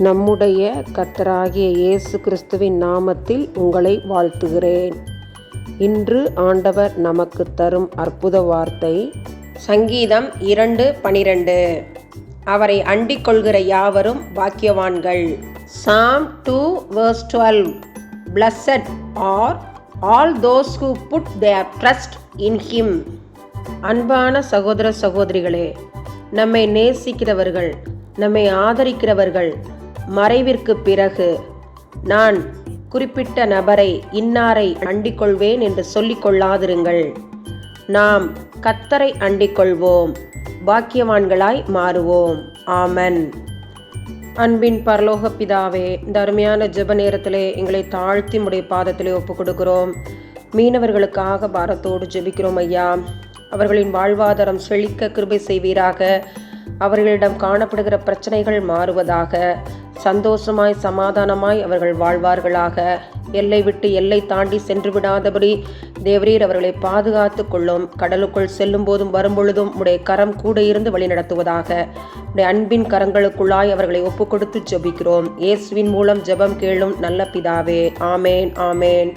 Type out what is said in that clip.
நம்முடைய கர்த்தராகிய இயேசு கிறிஸ்துவின் நாமத்தில் உங்களை வாழ்த்துகிறேன். இன்று ஆண்டவர் நமக்கு தரும் அற்புத வார்த்தை சங்கீதம் 2:12. அவரை அண்டிக் கொள்கிற யாவரும் பாக்கியவான்கள். Psalm 2:12. Blessed are all those who put their trust in him. அன்பான சகோதர சகோதரிகளே, நம்மை நேசிக்கிறவர்கள், நம்மை ஆதரிக்கிறவர்கள் மறைவிற்கு பிறகு நான் குறிப்பிட்ட நபரை இன்னாரை அண்டிக் கொள்வேன் என்று சொல்லிக் கொள்ளாதிருங்கள். நாம் கர்த்தரை அண்டிக் கொள்வோம், பாக்கியவான்களாய் மாறுவோம். ஆமென். அன்பின் பரலோக பிதாவே, இந்த அருமையான ஜெப நேரத்திலே எங்களை தாழ்த்தி உடைய பாதத்திலே ஒப்புக் கொடுக்கிறோம். மீனவர்களுக்காக பாரத்தோடு ஜெபிக்கிறோம் ஐயா. அவர்களின் வாழ்வாதாரம் செழிக்க கிருபை செய்வீராக. அவர்களிடம் காணப்படுகிற பிரச்சனைகள் மாறுவதாக. சந்தோஷமாய் சமாதானமாய் அவர்கள் வாழ்வார்களாக. எல்லை விட்டு எல்லை தாண்டி சென்று விடாதபடி தேவரீர் அவர்களை பாதுகாத்து கொள்ளும். கடலுக்குள் செல்லும் போதும் வரும்பொழுதும் உடைய கரம் கூட இருந்து வழி நடத்துவதாக. உடைய அன்பின் கரங்களுக்குள்ளாய் அவர்களை ஒப்புக் கொடுத்து ஜெபிக்கிறோம். இயேசுவின் மூலம் ஜெபம் கேளும் நல்ல பிதாவே. ஆமேன், ஆமேன்.